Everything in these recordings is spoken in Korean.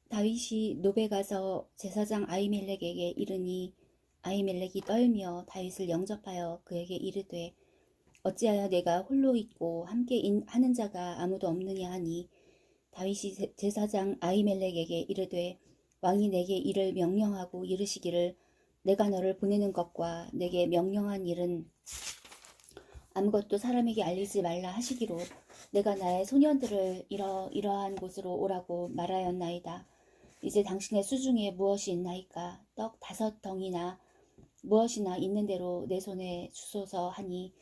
다윗이 노베 가서 제사장 아히멜렉에게 이르니 아히멜렉이 떨며 다윗을 영접하여 그에게 이르되 어찌하여 내가 홀로 있고 함께 하는 자가 아무도 없느냐 하니 다윗이 제사장 아히멜렉에게 이르되 왕이 내게 이를 명령하고 이르시기를 내가 너를 보내는 것과 내게 명령한 일은 아무것도 사람에게 알리지 말라 하시기로 내가 나의 소년들을 이러이러한 곳으로 오라고 말하였나이다. 이제 당신의 수중에 무엇이 있나이까? 떡 5덩이나 무엇이나 있는 대로 내 손에 주소서 하니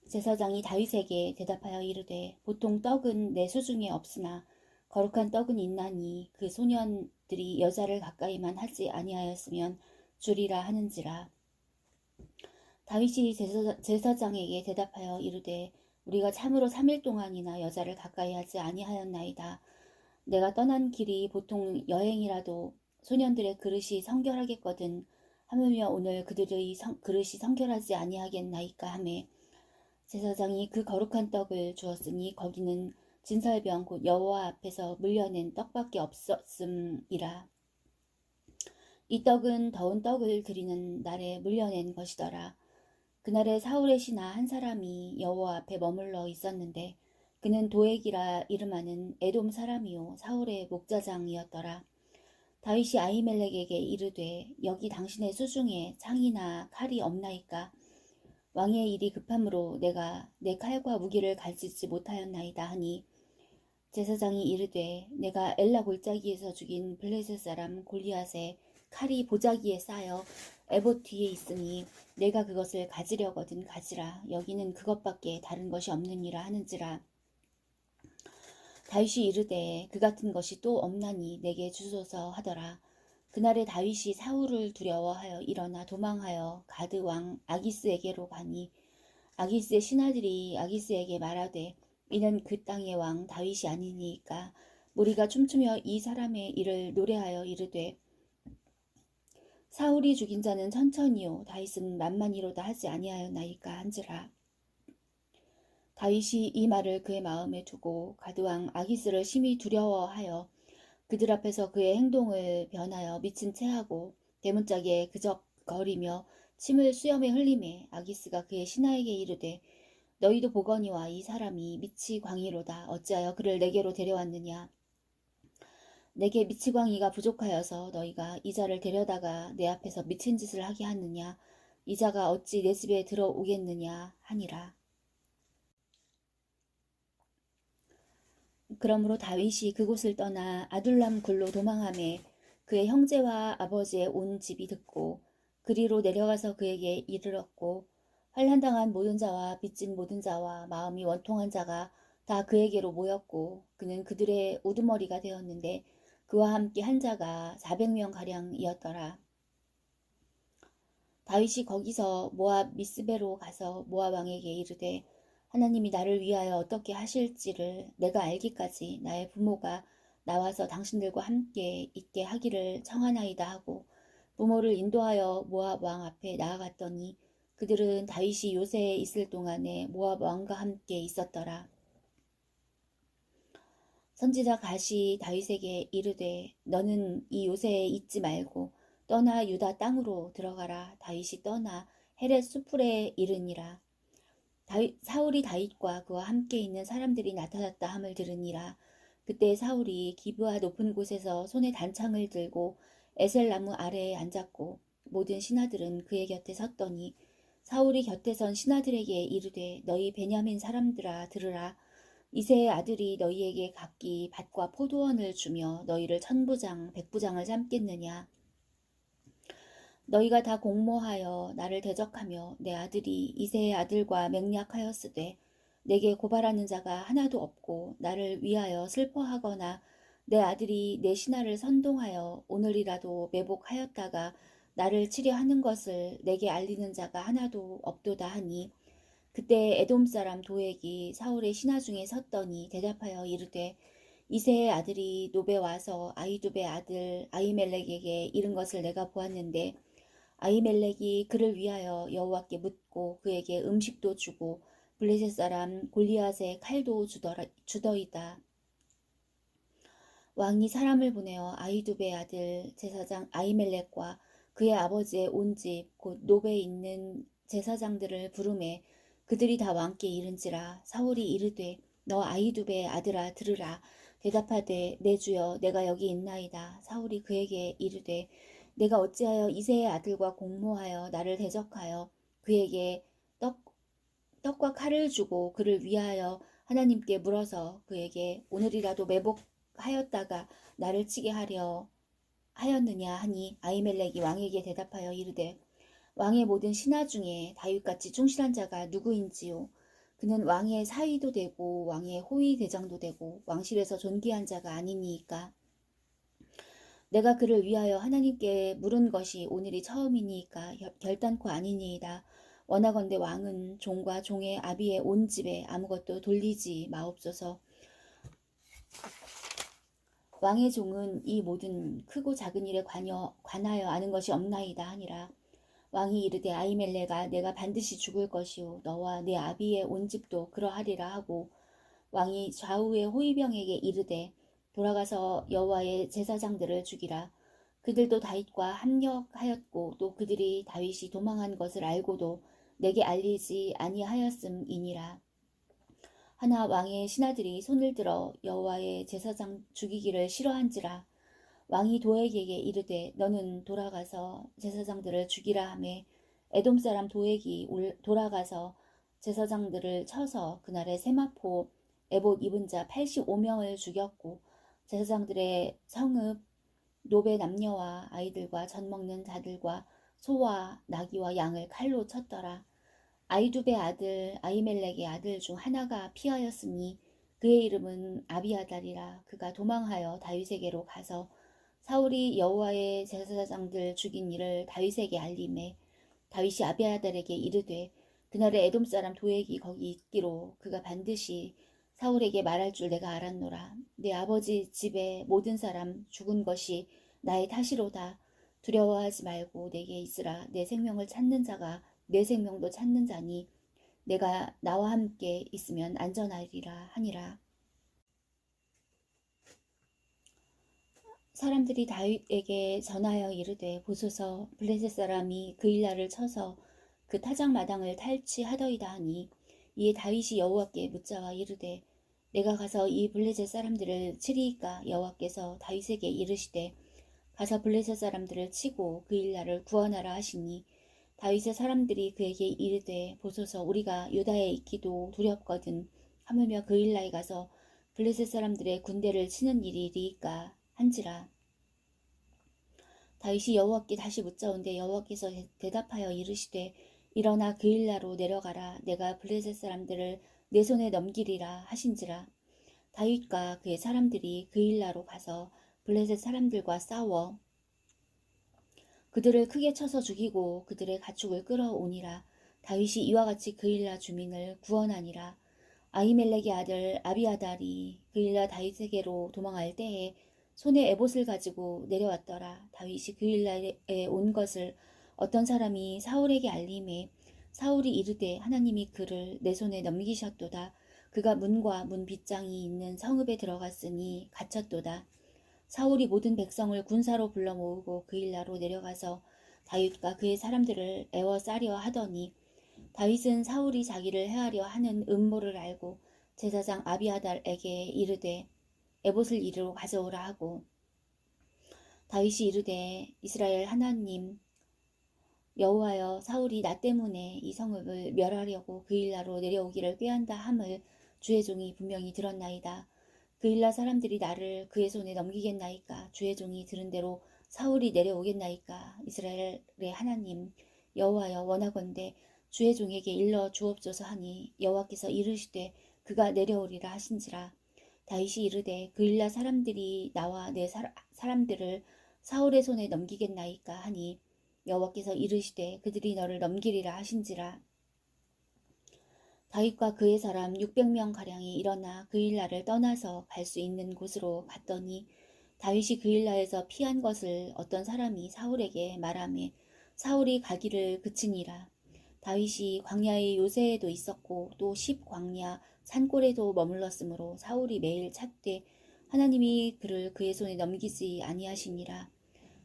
제사장이 다윗에게 대답하여 이르되 보통 떡은 내 수중에 없으나 거룩한 떡은 있나니 그 소년들이 여자를 가까이만 하지 아니하였으면 주리라 하는지라. 다윗이 제사장에게 대답하여 이르되 우리가 참으로 3일 동안이나 여자를 가까이 하지 아니하였나이다. 내가 떠난 길이 보통 여행이라도 소년들의 그릇이 성결하겠거든 하물며 오늘 그들의 그릇이 성결하지 아니하겠나이까 하매 제사장이 그 거룩한 떡을 주었으니 거기는 진설병 곧 여호와 앞에서 물려낸 떡밖에 없었음이라. 이 떡은 더운 떡을 드리는 날에 물려낸 것이더라. 그날에 사울의 신하 한 사람이 여호와 앞에 머물러 있었는데 그는 도액이라 이름하는 에돔 사람이요 사울의 목자장이었더라. 다윗이 아히멜렉에게 이르되 여기 당신의 수중에 창이나 칼이 없나이까? 왕의 일이 급함으로 내가 내 칼과 무기를 가지지 못하였나이다 하니 제사장이 이르되 내가 엘라 골짜기에서 죽인 블레셋 사람 골리앗의 칼이 보자기에 쌓여 에봇 뒤에 있으니 내가 그것을 가지려거든 가지라. 여기는 그것밖에 다른 것이 없느니라 하는지라. 다윗이 이르되 그 같은 것이 또 없나니 내게 주소서 하더라. 그날에 다윗이 사울을 두려워하여 일어나 도망하여 가드 왕 아기스에게로 가니 아기스의 신하들이 아기스에게 말하되 이는 그 땅의 왕 다윗이 아니니까 무리가 춤추며 이 사람의 일을 노래하여 이르되 사울이 죽인 자는 천천히요 다윗은 만만히로다 하지 아니하였나이까 한지라. 다윗이 이 말을 그의 마음에 두고 가드왕 아기스를 심히 두려워하여 그들 앞에서 그의 행동을 변하여 미친 체하고 대문짝에 그적거리며 침을 수염에 흘리매 아기스가 그의 신하에게 이르되 너희도 보거니와 이 사람이 미치광이로다. 어찌하여 그를 내게로 데려왔느냐. 내게 미치광이가 부족하여서 너희가 이 자를 데려다가 내 앞에서 미친 짓을 하게 하느냐. 이 자가 어찌 내 집에 들어오겠느냐 하니라. 그러므로 다윗이 그곳을 떠나 아둘람 굴로 도망하매 그의 형제와 아버지의 온 집이 듣고 그리로 내려가서 그에게 이르렀고 환난당한 모든 자와 빚진 모든 자와 마음이 원통한 자가 다 그에게로 모였고 그는 그들의 우두머리가 되었는데 그와 함께 한 자가 400명가량이었더라. 다윗이 거기서 모압 미스베로 가서 모압 왕에게 이르되 하나님이 나를 위하여 어떻게 하실지를 내가 알기까지 나의 부모가 나와서 당신들과 함께 있게 하기를 청하나이다 하고 부모를 인도하여 모압 왕 앞에 나아갔더니 그들은 다윗이 요새에 있을 동안에 모압 왕과 함께 있었더라. 선지자 갓이 다윗에게 이르되 너는 이 요새에 있지 말고 떠나 유다 땅으로 들어가라. 다윗이 떠나 헤렛 수풀에 이르니라. 사울이 다윗과 그와 함께 있는 사람들이 나타났다 함을 들으니라. 그때 사울이 기브아 높은 곳에서 손에 단창을 들고 에셀나무 아래에 앉았고 모든 신하들은 그의 곁에 섰더니 사울이 곁에 선 신하들에게 이르되 너희 베냐민 사람들아 들으라. 이새의 아들이 너희에게 각기 밭과 포도원을 주며 너희를 천부장 백부장을 삼겠느냐. 너희가 다 공모하여 나를 대적하며 내 아들이 이새의 아들과 맹약하였으되 내게 고발하는 자가 하나도 없고 나를 위하여 슬퍼하거나 내 아들이 내 신하를 선동하여 오늘이라도 매복하였다가 나를 치려 하는 것을 내게 알리는 자가 하나도 없도다 하니 그때 에돔 사람 도액이 사울의 신하 중에 섰더니 대답하여 이르되 이새의 아들이 노베 와서 아히두베 아들 아히멜렉에게 이른 것을 내가 보았는데 아히멜렉이 그를 위하여 여호와께 묻고 그에게 음식도 주고 블레셋 사람 골리앗의 칼도 주더이다. 왕이 사람을 보내어 아히두베의 아들 제사장 아히멜렉과 그의 아버지의 온 집 곧 노베에 있는 제사장들을 부르매 그들이 다 왕께 이른지라. 사울이 이르되 너 아히두베의 아들아 들으라. 대답하되 내 주여 내가 여기 있나이다. 사울이 그에게 이르되 내가 어찌하여 이새의 아들과 공모하여 나를 대적하여 그에게 떡과 칼을 주고 그를 위하여 하나님께 물어서 그에게 오늘이라도 매복하였다가 나를 치게 하려 하였느냐 하니 아히멜렉이 왕에게 대답하여 이르되 왕의 모든 신하 중에 다윗같이 충실한 자가 누구인지요. 그는 왕의 사위도 되고 왕의 호위 대장도 되고 왕실에서 존귀한 자가 아니니이까. 내가 그를 위하여 하나님께 물은 것이 오늘이 처음이니까 결단코 아니니이다. 원하건대 왕은 종과 종의 아비의 온 집에 아무것도 돌리지 마옵소서. 왕의 종은 이 모든 크고 작은 일에 관하여 아는 것이 없나이다 하니라. 왕이 이르되 아히멜렉아 내가 반드시 죽을 것이요 너와 네 아비의 온 집도 그러하리라 하고 왕이 좌우의 호위병에게 이르되 돌아가서 여호와의 제사장들을 죽이라. 그들도 다윗과 합력하였고 또 그들이 다윗이 도망한 것을 알고도 내게 알리지 아니하였음이니라. 하나 왕의 신하들이 손을 들어 여호와의 제사장 죽이기를 싫어한지라. 왕이 도액에게 이르되 너는 돌아가서 제사장들을 죽이라 하매 에돔 사람 도액이 돌아가서 제사장들을 쳐서 그날에 세마포 에봇 입은 자 85명을 죽였고 제사장들의 성읍 노베 남녀와 아이들과 젖 먹는 자들과 소와 나귀와 양을 칼로 쳤더라. 아히두베 아들 아히멜렉의 아들 중 하나가 피하였으니 그의 이름은 아비아달이라. 그가 도망하여 다윗에게로 가서 사울이 여호와의 제사장들 죽인 일을 다윗에게 알림해 다윗이 아비아달에게 이르되 그날에 에돔 사람 도액이 거기 있기로 그가 반드시 사울에게 말할 줄 내가 알았노라. 내 아버지 집의 모든 사람 죽은 것이 나의 탓이로다. 두려워하지 말고 내게 있으라. 내 생명을 찾는 자가 내 생명도 찾는 자니 내가 나와 함께 있으면 안전하리라 하니라. 사람들이 다윗에게 전하여 이르되 보소서 블레셋 사람이 그일라를 쳐서 그 타작 마당을 탈취하더이다 하니 이에 다윗이 여호와께 묻자와 이르되 내가 가서 이 블레셋 사람들을 치리이까. 여호와께서 다윗에게 이르시되 가서 블레셋 사람들을 치고 그일라를 구원하라 하시니 다윗의 사람들이 그에게 이르되 보소서 우리가 유다에 있기도 두렵거든. 하물며 그일라에 가서 블레셋 사람들의 군대를 치는 일이리이까 한지라. 다윗이 여호와께 다시 묻자온데 여호와께서 대답하여 이르시되 일어나 그일라로 내려가라. 내가 블레셋 사람들을 내 손에 넘기리라 하신지라. 다윗과 그의 사람들이 그일라로 가서 블레셋 사람들과 싸워 그들을 크게 쳐서 죽이고 그들의 가축을 끌어오니라. 다윗이 이와 같이 그일라 주민을 구원하니라. 아히멜렉의 아들 아비아달이 그일라 다윗에게로 도망할 때에 손에 에봇을 가지고 내려왔더라. 다윗이 그일라에 온 것을 어떤 사람이 사울에게 알림해 사울이 이르되 하나님이 그를 내 손에 넘기셨도다. 그가 문과 문 빗장이 있는 성읍에 들어갔으니 갇혔도다. 사울이 모든 백성을 군사로 불러 모으고 그일라로 내려가서 다윗과 그의 사람들을 애워싸려 하더니 다윗은 사울이 자기를 해하려 하는 음모를 알고 제사장 아비아달에게 이르되 에봇을 이리로 가져오라 하고 다윗이 이르되 이스라엘 하나님 여호와여 사울이 나 때문에 이 성읍을 멸하려고 그일라로 내려오기를 꾀한다 함을 주의 종이 분명히 들었나이다. 그일라 사람들이 나를 그의 손에 넘기겠나이까. 주의 종이 들은 대로 사울이 내려오겠나이까. 이스라엘의 하나님 여호와여 원하건대 주의 종에게 일러 주옵소서 하니 여호와께서 이르시되 그가 내려오리라 하신지라. 다윗이 이르되 그일라 사람들이 나와 내 사람들을 사울의 손에 넘기겠나이까 하니 여호와께서 이르시되 그들이 너를 넘기리라 하신지라. 다윗과 그의 사람 600명 가량이 일어나 그일라를 떠나서 갈 수 있는 곳으로 갔더니 다윗이 그일라에서 피한 것을 어떤 사람이 사울에게 말하매 사울이 가기를 그치니라. 다윗이 광야의 요새에도 있었고 또 10광야 산골에도 머물렀으므로 사울이 매일 찾되 하나님이 그를 그의 손에 넘기지 아니하시니라.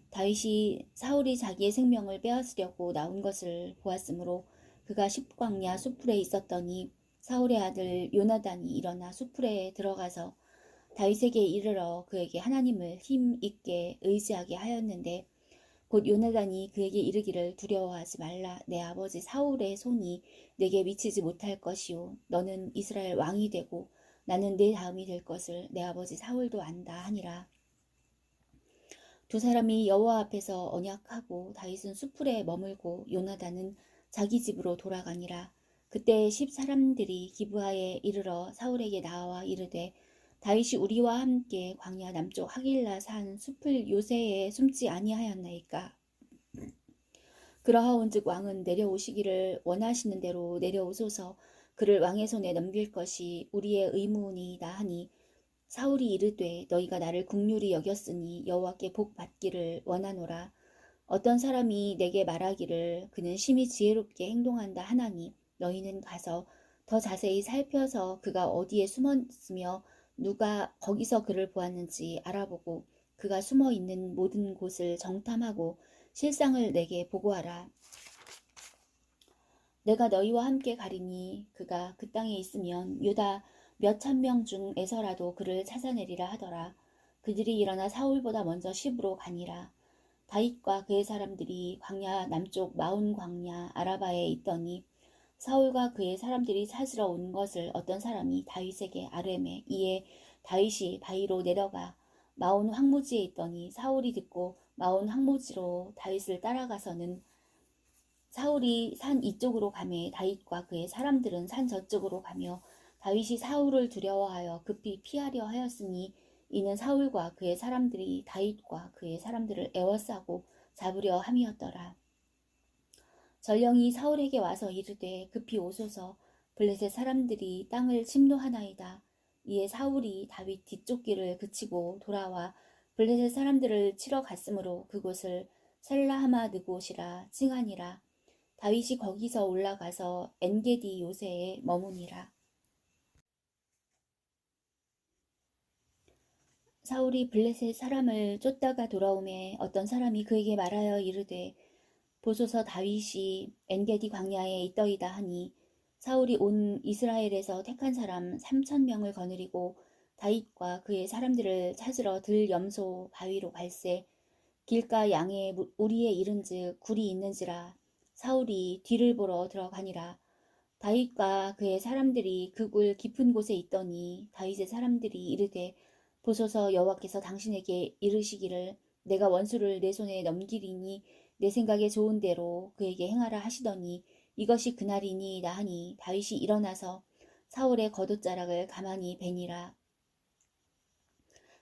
다윗이 사울이 자기의 생명을 빼앗으려고 나온 것을 보았으므로 그가 십광야 수풀에 있었더니 사울의 아들 요나단이 일어나 수풀에 들어가서 다윗에게 이르러 그에게 하나님을 힘 있게 의지하게 하였는데 곧 요나단이 그에게 이르기를 두려워하지 말라. 내 아버지 사울의 손이 내게 미치지 못할 것이요 너는 이스라엘 왕이 되고 나는 내 다음이 될 것을 내 아버지 사울도 안다 하니라. 두 사람이 여호와 앞에서 언약하고 다윗은 수풀에 머물고 요나단은 자기 집으로 돌아가니라. 그때 10사람들이 기브아에 이르러 사울에게 나와 이르되 다윗이 우리와 함께 광야 남쪽 하길라 산 수풀 요새에 숨지 아니하였나이까. 그러하온즉 왕은 내려오시기를 원하시는 대로 내려오소서. 그를 왕의 손에 넘길 것이 우리의 의무니이다 하니 사울이 이르되 너희가 나를 긍휼히 여겼으니 여호와께 복 받기를 원하노라. 어떤 사람이 내게 말하기를 그는 심히 지혜롭게 행동한다 하나니 너희는 가서 더 자세히 살펴서 그가 어디에 숨었으며 누가 거기서 그를 보았는지 알아보고 그가 숨어 있는 모든 곳을 정탐하고 실상을 내게 보고하라. 내가 너희와 함께 가리니 그가 그 땅에 있으면 유다 몇 천 명 중에서라도 그를 찾아내리라 하더라. 그들이 일어나 사울보다 먼저 시브로 가니라. 다윗과 그의 사람들이 광야 남쪽 마운 광야 아라바에 있더니 사울과 그의 사람들이 찾으러 온 것을 어떤 사람이 다윗에게 아뢰매 이에 다윗이 바위로 내려가 마온 황무지에 있더니 사울이 듣고 마온 황무지로 다윗을 따라가서는 사울이 산 이쪽으로 가매 다윗과 그의 사람들은 산 저쪽으로 가며 다윗이 사울을 두려워하여 급히 피하려 하였으니 이는 사울과 그의 사람들이 다윗과 그의 사람들을 에워싸고 잡으려 함이었더라. 전령이 사울에게 와서 이르되 급히 오소서. 블레셋 사람들이 땅을 침노하나이다. 이에 사울이 다윗 뒤쫓기를 그치고 돌아와 블레셋 사람들을 치러 갔으므로 그곳을 셀라하마 느곳이라 칭하니라. 다윗이 거기서 올라가서 엔게디 요새에 머무니라. 사울이 블레셋 사람을 쫓다가 돌아오매 어떤 사람이 그에게 말하여 이르되 보소서 다윗이 엔게디 광야에 있더이다 하니 사울이 온 이스라엘에서 택한 사람 3,000명을 거느리고 다윗과 그의 사람들을 찾으러 들 염소 바위로 갈새 길가 양에 우리에 이른즉 굴이 있는지라. 사울이 뒤를 보러 들어가니라. 다윗과 그의 사람들이 그 굴 깊은 곳에 있더니 다윗의 사람들이 이르되 보소서 여호와께서 당신에게 이르시기를 내가 원수를 내 손에 넘기리니 내 생각에 좋은 대로 그에게 행하라 하시더니 이것이 그날이니이다 하니 다윗이 일어나서 사울의 겉옷자락을 가만히 베니라.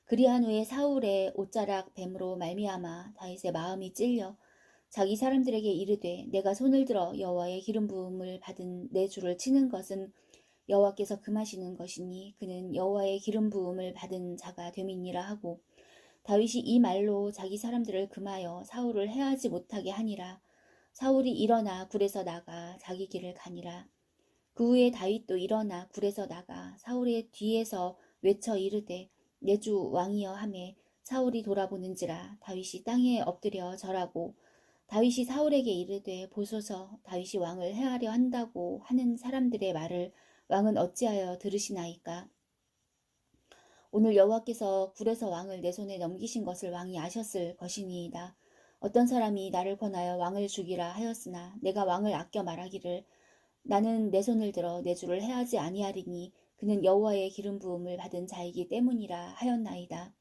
그리한 후에 사울의 옷자락 뱀으로 말미암아 다윗의 마음이 찔려 자기 사람들에게 이르되 내가 손을 들어 여호와의 기름 부음을 받은 내 주를 치는 것은 여호와께서 금하시는 것이니 그는 여호와의 기름 부음을 받은 자가 됨이니라 하고 다윗이 이 말로 자기 사람들을 금하여 사울을 해하지 못하게 하니라. 사울이 일어나 굴에서 나가 자기 길을 가니라. 그 후에 다윗도 일어나 굴에서 나가 사울의 뒤에서 외쳐 이르되 내 주 왕이여 하매 사울이 돌아보는지라 다윗이 땅에 엎드려 절하고 다윗이 사울에게 이르되 보소서 다윗이 왕을 해하려 한다고 하는 사람들의 말을 왕은 어찌하여 들으시나이까. 오늘 여호와께서 굴에서 왕을 내 손에 넘기신 것을 왕이 아셨을 것이니이다. 어떤 사람이 나를 권하여 왕을 죽이라 하였으나 내가 왕을 아껴 말하기를 나는 내 손을 들어 내 주를 해하지 아니하리니 그는 여호와의 기름 부음을 받은 자이기 때문이라 하였나이다.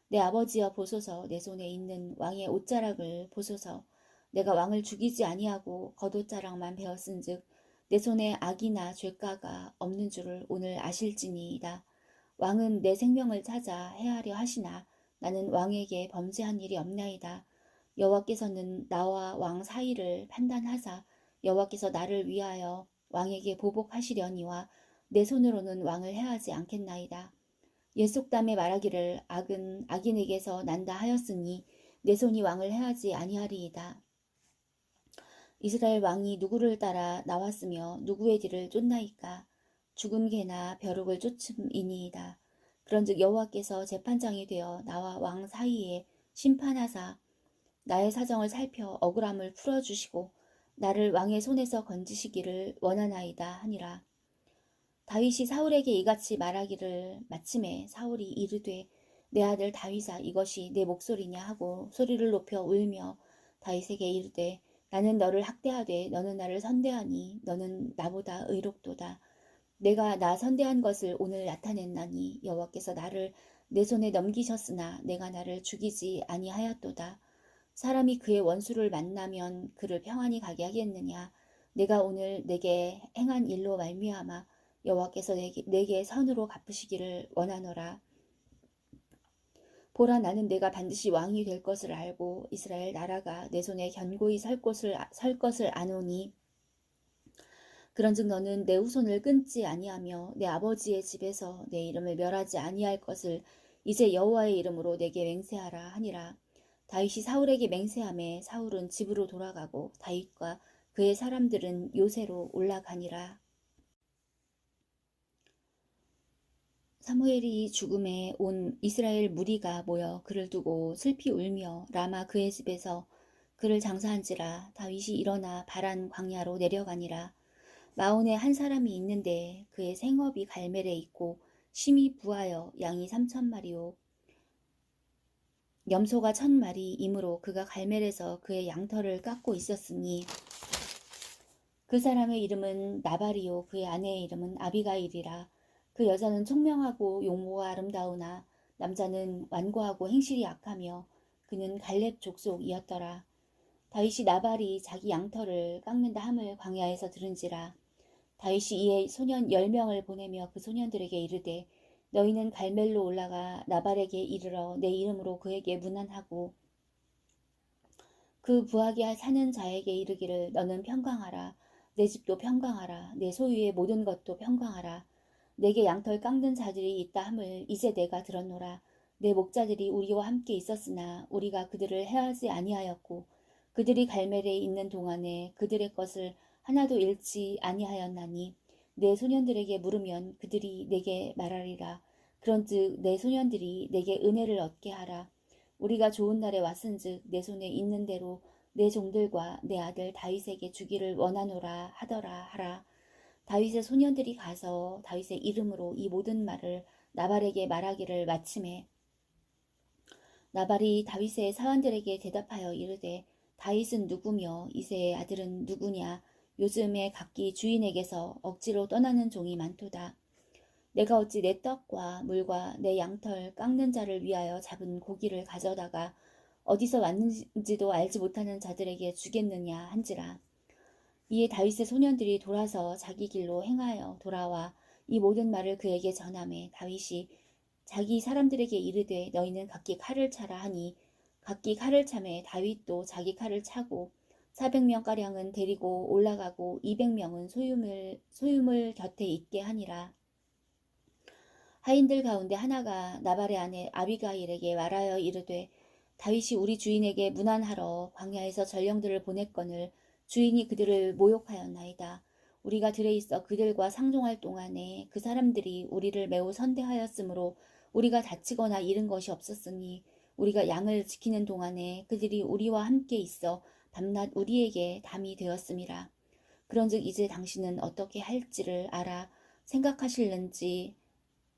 내 아버지여 보소서 내 손에 있는 왕의 옷자락을 보소서. 내가 왕을 죽이지 아니하고 겉옷자락만 베었은즉 내 손에 악이나 죄가가 없는 줄을 오늘 아실지니이다. 왕은 내 생명을 찾아 해하려 하시나 나는 왕에게 범죄한 일이 없나이다. 여호와께서는 나와 왕 사이를 판단하사 여호와께서 나를 위하여 왕에게 보복하시려니와 내 손으로는 왕을 해하지 않겠나이다. 옛 속담에 말하기를 악은 악인에게서 난다 하였으니 내 손이 왕을 해하지 아니하리이다. 이스라엘 왕이 누구를 따라 나왔으며 누구의 뒤를 쫓나이까. 죽은 개나 벼룩을 쫓음이니이다. 그런즉 여호와께서 재판장이 되어 나와 왕 사이에 심판하사 나의 사정을 살펴 억울함을 풀어주시고 나를 왕의 손에서 건지시기를 원하나이다 하니라. 다윗이 사울에게 이같이 말하기를 마침에 사울이 이르되 내 아들 다윗아 이것이 내 목소리냐 하고 소리를 높여 울며 다윗에게 이르되 나는 너를 학대하되 너는 나를 선대하니 너는 나보다 의롭도다. 내가 나 선대한 것을 오늘 나타냈나니 여호와께서 나를 내 손에 넘기셨으나 내가 나를 죽이지 아니하였도다. 사람이 그의 원수를 만나면 그를 평안히 가게 하겠느냐. 내가 오늘 내게 행한 일로 말미암아 여호와께서 내게 선으로 갚으시기를 원하노라. 보라 나는 내가 반드시 왕이 될 것을 알고 이스라엘 나라가 내 손에 견고히 설 것을 아노니 그런즉 너는 내 후손을 끊지 아니하며 내 아버지의 집에서 내 이름을 멸하지 아니할 것을 이제 여호와의 이름으로 내게 맹세하라 하니라. 다윗이 사울에게 맹세하매 사울은 집으로 돌아가고 다윗과 그의 사람들은 요새로 올라가니라. 사무엘이 죽음에 온 이스라엘 무리가 모여 그를 두고 슬피 울며 라마 그의 집에서 그를 장사한지라. 다윗이 일어나 바란 광야로 내려가니라. 마온에 한 사람이 있는데 그의 생업이 갈멜에 있고 심이 부하여 양이 3,000마리요 염소가 1,000마리이므로 그가 갈멜에서 그의 양털을 깎고 있었으니 그 사람의 이름은 나발이요 그의 아내의 이름은 아비가일이라. 그 여자는 총명하고 용모가 아름다우나 남자는 완고하고 행실이 악하며 그는 갈렙 족속이었더라. 다윗이 나발이 자기 양털을 깎는다 함을 광야에서 들은지라. 다윗이 이에 소년 10명을 보내며 그 소년들에게 이르되 너희는 갈멜로 올라가 나발에게 이르러 내 이름으로 그에게 문안하고 그 부하게 사는 자에게 이르기를 너는 평강하라. 내 집도 평강하라. 내 소유의 모든 것도 평강하라. 내게 양털 깎는 자들이 있다 함을 이제 내가 들었노라. 내 목자들이 우리와 함께 있었으나 우리가 그들을 해하지 아니하였고 그들이 갈멜에 있는 동안에 그들의 것을 하나도 잃지 아니하였나니 내 소년들에게 물으면 그들이 내게 말하리라. 그런즉 내 소년들이 내게 은혜를 얻게 하라. 우리가 좋은 날에 왔은즉 내 손에 있는 대로 내 종들과 내 아들 다윗에게 주기를 원하노라 하더라 하라. 다윗의 소년들이 가서 다윗의 이름으로 이 모든 말을 나발에게 말하기를 마침에 나발이 다윗의 사환들에게 대답하여 이르되 다윗은 누구며 이새의 아들은 누구냐. 요즘에 각기 주인에게서 억지로 떠나는 종이 많도다. 내가 어찌 내 떡과 물과 내 양털 깎는 자를 위하여 잡은 고기를 가져다가 어디서 왔는지도 알지 못하는 자들에게 주겠느냐 한지라. 이에 다윗의 소년들이 돌아서 자기 길로 행하여 돌아와 이 모든 말을 그에게 전하매 다윗이 자기 사람들에게 이르되 너희는 각기 칼을 차라 하니 각기 칼을 차매 다윗도 자기 칼을 차고 400명가량은 데리고 올라가고 200명은 소유물 곁에 있게 하니라. 하인들 가운데 하나가 나발의 아내 아비가일에게 말하여 이르되 다윗이 우리 주인에게 문안하러 광야에서 전령들을 보냈거늘 주인이 그들을 모욕하였나이다. 우리가 들에 있어 그들과 상종할 동안에 그 사람들이 우리를 매우 선대하였으므로 우리가 다치거나 잃은 것이 없었으니 우리가 양을 지키는 동안에 그들이 우리와 함께 있어 밤낮 우리에게 담이 되었음이라. 그런즉 이제 당신은 어떻게 할지를 알아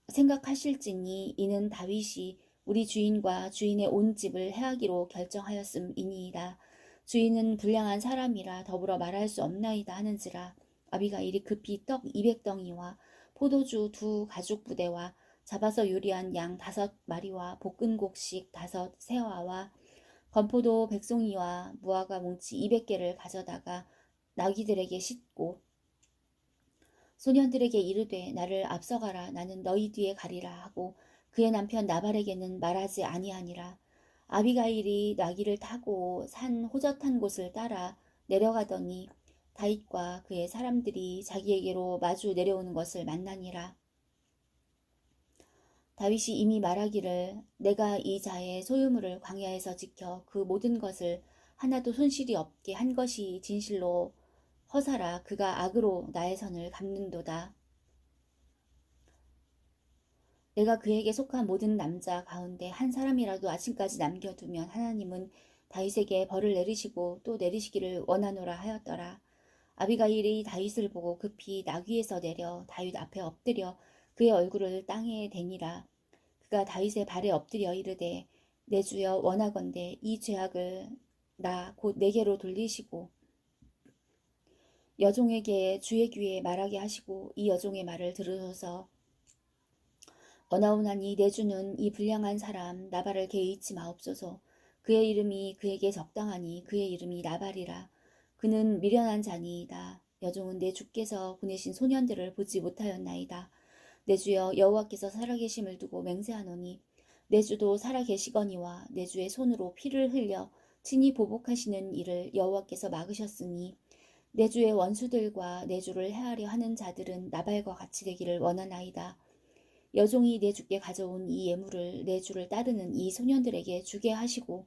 생각하실지니 이는 다윗이 우리 주인과 주인의 온 집을 해하기로 결정하였음이니이다. 주인은 불량한 사람이라 더불어 말할 수 없나이다 하는지라. 아비가일이 급히 떡 200덩이와 포도주 2가죽 부대와 잡아서 요리한 양 5마리와 볶은 곡식 5세와와 건포도 100송이와 무화과 뭉치 200개를 가져다가 나귀들에게 싣고 소년들에게 이르되 나를 앞서가라. 나는 너희 뒤에 가리라 하고 그의 남편 나발에게는 말하지 아니하니라. 아비가일이 나귀를 타고 산 호젓한 곳을 따라 내려가더니 다윗과 그의 사람들이 자기에게로 마주 내려오는 것을 만나니라. 다윗이 이미 말하기를 내가 이 자의 소유물을 광야에서 지켜 그 모든 것을 하나도 손실이 없게 한 것이 진실로 허사라. 그가 악으로 나의 선을 갚는도다. 내가 그에게 속한 모든 남자 가운데 한 사람이라도 아침까지 남겨두면 하나님은 다윗에게 벌을 내리시고 또 내리시기를 원하노라 하였더라. 아비가일이 다윗을 보고 급히 나귀에서 내려 다윗 앞에 엎드려 그의 얼굴을 땅에 대니라. 그가 다윗의 발에 엎드려 이르되 내 주여 원하건대 이 죄악을 나 곧 내게로 돌리시고 여종에게 주의 귀에 말하게 하시고 이 여종의 말을 들으소서. 원하오나니 내 주는 이 불량한 사람 나발을 개의치 마옵소서. 그의 이름이 그에게 적당하니 그의 이름이 나발이라. 그는 미련한 자니이다. 여종은 내 주께서 보내신 소년들을 보지 못하였나이다. 내 주여 여호와께서 살아계심을 두고 맹세하노니 내 주도 살아계시거니와 내 주의 손으로 피를 흘려 친히 보복하시는 일을 여호와께서 막으셨으니 내 주의 원수들과 내 주를 해하려 하는 자들은 나발과 같이 되기를 원하나이다. 여종이 내 주께 가져온 이 예물을 내 주를 따르는 이 소년들에게 주게 하시고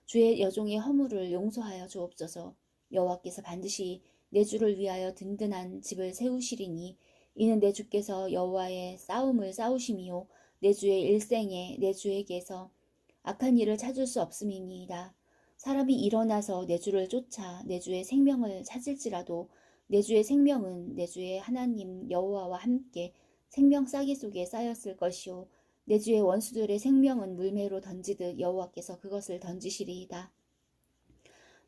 주의 여종의 허물을 용서하여 주옵소서. 여호와께서 반드시 내 주를 위하여 든든한 집을 세우시리니 이는 내 주께서 여호와의 싸움을 싸우심이요 내 주의 일생에 내 주에게서 악한 일을 찾을 수 없음이니이다. 사람이 일어나서 내 주를 쫓아 내 주의 생명을 찾을지라도 내 주의 생명은 내 주의 하나님 여호와와 함께 생명 싸개 속에 쌓였을 것이요 내 주의 원수들의 생명은 물매로 던지듯 여호와께서 그것을 던지시리이다.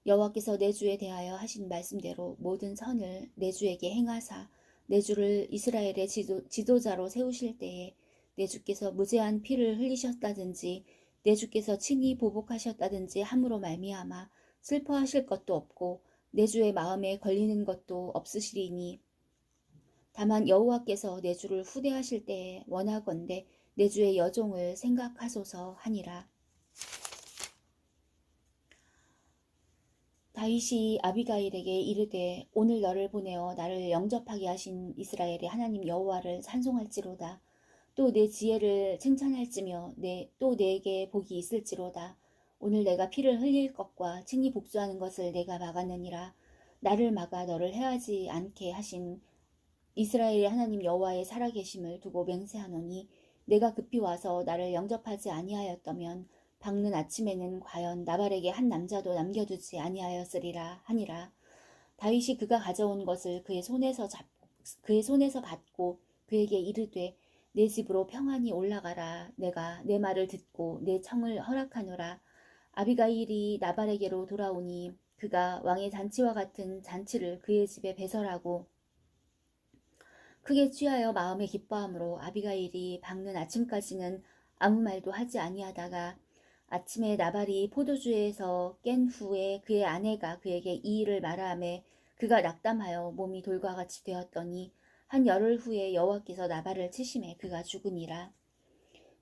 여호와께서 내 주에 대하여 하신 말씀대로 모든 선을 내 주에게 행하사 내 주를 이스라엘의 지도자로 세우실 때에 내 주께서 무죄한 피를 흘리셨다든지 내 주께서 친히 보복하셨다든지 함으로 말미암아 슬퍼하실 것도 없고 내 주의 마음에 걸리는 것도 없으시리니 다만 여호와께서 내 주를 후대하실 때에 원하건대 내 주의 여종을 생각하소서 하니라. 다윗이 아비가일에게 이르되 오늘 너를 보내어 나를 영접하게 하신 이스라엘의 하나님 여호와를 찬송할지로다. 또 내 지혜를 칭찬할지며 또 내게 복이 있을지로다. 오늘 내가 피를 흘릴 것과 친히 복수하는 것을 내가 막았느니라. 나를 막아 너를 해하지 않게 하신 이스라엘의 하나님 여호와의 살아계심을 두고 맹세하노니 내가 급히 와서 나를 영접하지 아니하였다면 밝는 아침에는 과연 나발에게 한 남자도 남겨두지 아니하였으리라 하니라. 다윗이 그가 가져온 것을 그의 손에서 받고 그에게 이르되 내 집으로 평안히 올라가라. 내가 내 말을 듣고 내 청을 허락하노라. 아비가일이 나발에게로 돌아오니 그가 왕의 잔치와 같은 잔치를 그의 집에 배설하고 크게 취하여 마음에 기뻐함으로 아비가일이 밝는 아침까지는 아무 말도 하지 아니하다가 아침에 나발이 포도주에서 깬 후에 그의 아내가 그에게 이 일을 말하매 그가 낙담하여 몸이 돌과 같이 되었더니 한 열흘 후에 여호와께서 나발을 치심해 그가 죽으니라.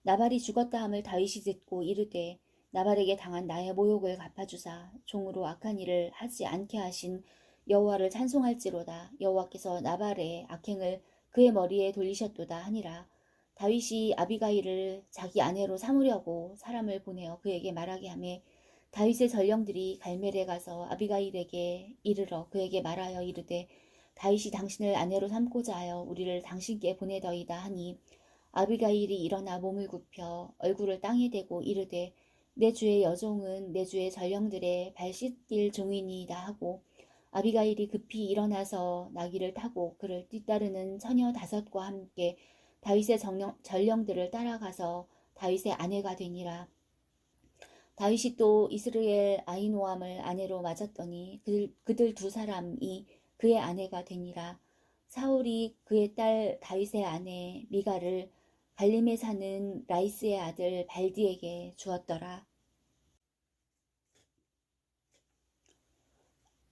나발이 죽었다 함을 다윗이 듣고 이르되 나발에게 당한 나의 모욕을 갚아주사 종으로 악한 일을 하지 않게 하신 여호와를 찬송할지로다. 여호와께서 나발의 악행을 그의 머리에 돌리셨도다 하니라. 다윗이 아비가일을 자기 아내로 삼으려고 사람을 보내어 그에게 말하게 하매 다윗의 전령들이 갈멜에 가서 아비가일에게 이르러 그에게 말하여 이르되 다윗이 당신을 아내로 삼고자 하여 우리를 당신께 보내더이다 하니 아비가일이 일어나 몸을 굽혀 얼굴을 땅에 대고 이르되 내 주의 여종은 내 주의 전령들의 발 씻길 종이니이다 하고 아비가일이 급히 일어나서 나귀를 타고 그를 뒤따르는 처녀 5과 함께 다윗의 전령들을 따라가서 다윗의 아내가 되니라. 다윗이 또 이스라엘 아히노암을 아내로 맞았더니 그들 두 사람이 그의 아내가 되니라. 사울이 그의 딸 다윗의 아내 미가를 갈림에 사는 라이스의 아들 발디에게 주었더라.